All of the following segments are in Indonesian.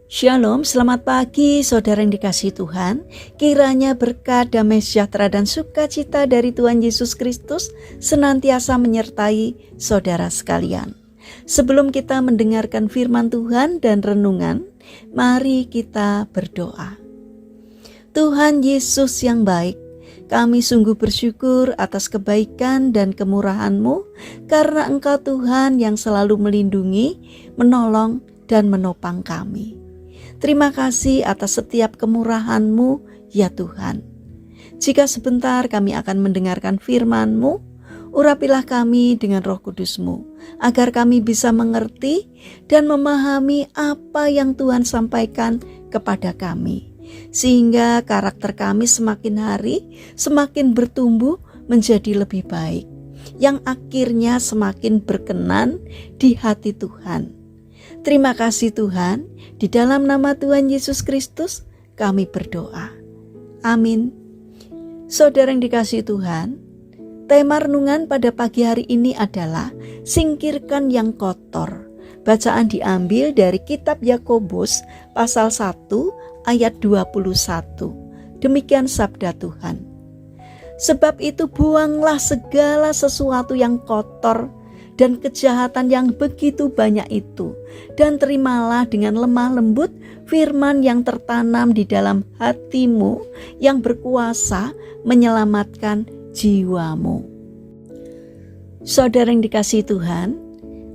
Shalom, selamat pagi saudara yang dikasihi Tuhan. Kiranya berkat, damai sejahtera dan sukacita dari Tuhan Yesus Kristus senantiasa menyertai saudara sekalian. Sebelum kita mendengarkan firman Tuhan dan renungan, mari kita berdoa. Tuhan Yesus yang baik, kami sungguh bersyukur atas kebaikan dan kemurahan-Mu, karena Engkau Tuhan yang selalu melindungi, menolong, dan menopang kami. Terima kasih atas setiap kemurahan-Mu, ya Tuhan. Jika sebentar kami akan mendengarkan firman-Mu, urapilah kami dengan Roh Kudus-Mu, agar kami bisa mengerti dan memahami apa yang Tuhan sampaikan kepada kami, sehingga karakter kami semakin hari semakin bertumbuh menjadi lebih baik, yang akhirnya semakin berkenan di hati Tuhan. Terima kasih Tuhan, di dalam nama Tuhan Yesus Kristus kami berdoa. Amin. Saudara yang dikasihi Tuhan, tema renungan pada pagi hari ini adalah singkirkan yang kotor. Bacaan diambil dari kitab Yakobus pasal 1 ayat 21. Demikian sabda Tuhan. Sebab itu buanglah segala sesuatu yang kotor dan kejahatan yang begitu banyak itu, dan terimalah dengan lemah lembut firman yang tertanam di dalam hatimu, yang berkuasa menyelamatkan jiwamu. Saudara yang dikasihi Tuhan,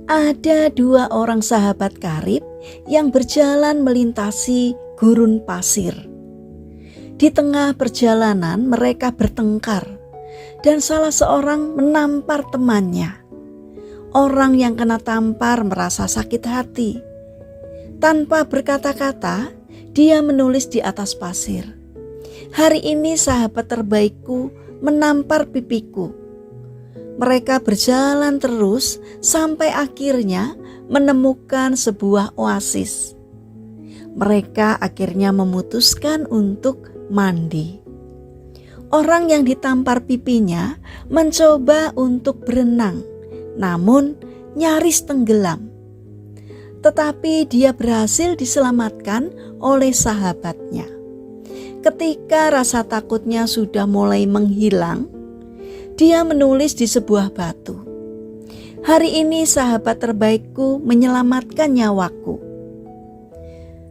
ada dua orang sahabat karib yang berjalan melintasi gurun pasir. Di tengah perjalanan mereka bertengkar, dan salah seorang menampar temannya. Orang yang kena tampar merasa sakit hati. Tanpa berkata-kata, dia menulis di atas pasir, "Hari ini sahabat terbaikku menampar pipiku." Mereka berjalan terus sampai akhirnya menemukan sebuah oasis. Mereka akhirnya memutuskan untuk mandi. Orang yang ditampar pipinya mencoba untuk berenang, namun nyaris tenggelam. Tetapi dia berhasil diselamatkan oleh sahabatnya. Ketika rasa takutnya sudah mulai menghilang, dia menulis di sebuah batu, "Hari ini sahabat terbaikku menyelamatkan nyawaku."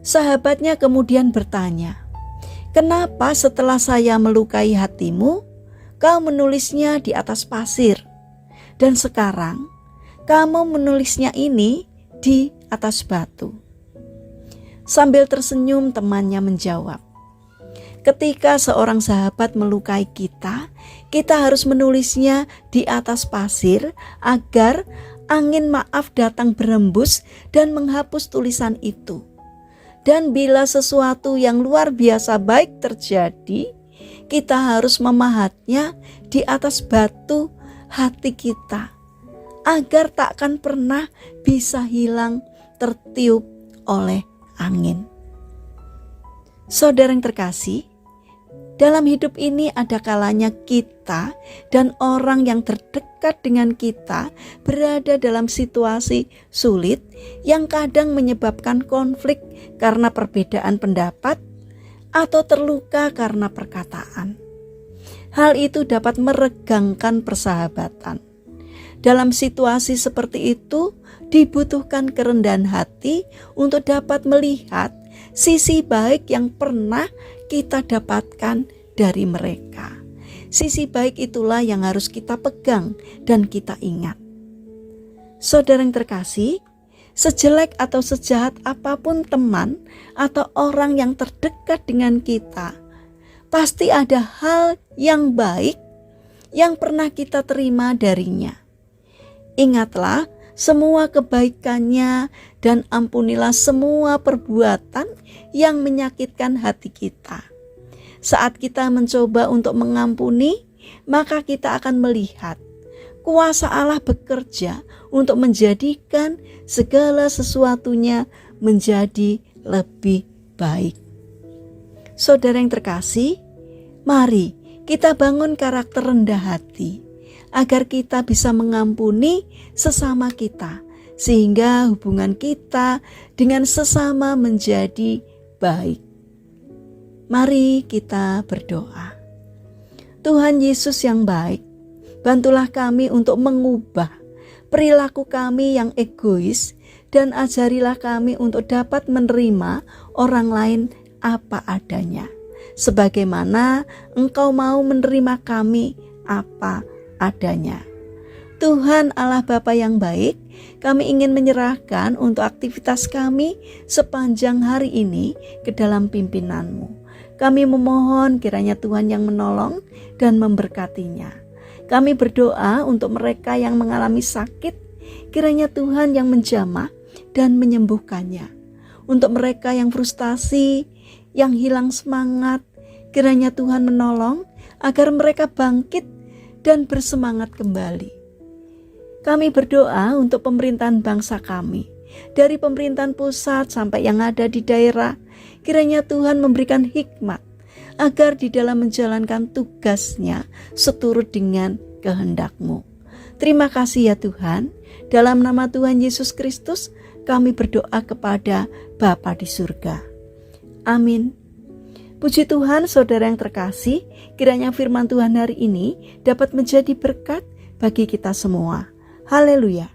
Sahabatnya kemudian bertanya, "Kenapa setelah saya melukai hatimu, kau menulisnya di atas pasir? Dan sekarang kamu menulisnya ini di atas batu?" Sambil tersenyum temannya menjawab, "Ketika seorang sahabat melukai kita, kita harus menulisnya di atas pasir agar angin maaf datang berembus dan menghapus tulisan itu. Dan bila sesuatu yang luar biasa baik terjadi, kita harus memahatnya di atas batu hati kita, agar takkan pernah bisa hilang tertiup oleh angin." Saudara yang terkasih, dalam hidup ini ada kalanya kita dan orang yang terdekat dengan kita berada dalam situasi sulit yang kadang menyebabkan konflik karena perbedaan pendapat atau terluka karena perkataan. Hal itu dapat meregangkan persahabatan. Dalam situasi seperti itu, dibutuhkan kerendahan hati untuk dapat melihat sisi baik yang pernah kita dapatkan dari mereka. Sisi baik itulah yang harus kita pegang dan kita ingat. Saudara yang terkasih, sejelek atau sejahat apapun teman atau orang yang terdekat dengan kita, pasti ada hal yang baik yang pernah kita terima darinya. Ingatlah semua kebaikannya dan ampunilah semua perbuatan yang menyakitkan hati kita. Saat kita mencoba untuk mengampuni, maka kita akan melihat kuasa Allah bekerja untuk menjadikan segala sesuatunya menjadi lebih baik. Saudara yang terkasih, mari kita bangun karakter rendah hati, agar kita bisa mengampuni sesama kita sehingga hubungan kita dengan sesama menjadi baik. Mari kita berdoa. Tuhan Yesus yang baik, bantulah kami untuk mengubah perilaku kami yang egois dan ajarilah kami untuk dapat menerima orang lain apa adanya, sebagaimana Engkau mau menerima kami apa adanya. Tuhan Allah Bapa yang baik, kami ingin menyerahkan untuk aktivitas kami sepanjang hari ini ke dalam pimpinanmu. Kami memohon kiranya Tuhan yang menolong dan memberkatinya. Kami berdoa untuk mereka yang mengalami sakit, kiranya Tuhan yang menjamah dan menyembuhkannya. Untuk mereka yang frustasi, yang hilang semangat, kiranya Tuhan menolong agar mereka bangkit dan bersemangat kembali. Kami berdoa untuk pemerintahan bangsa kami, dari pemerintahan pusat sampai yang ada di daerah, kiranya Tuhan memberikan hikmat agar di dalam menjalankan tugasnya seturut dengan kehendak-Mu. Terima kasih ya Tuhan, dalam nama Tuhan Yesus Kristus kami berdoa kepada Bapa di surga. Amin. Puji Tuhan, saudara yang terkasih, kiranya firman Tuhan hari ini dapat menjadi berkat bagi kita semua. Haleluya.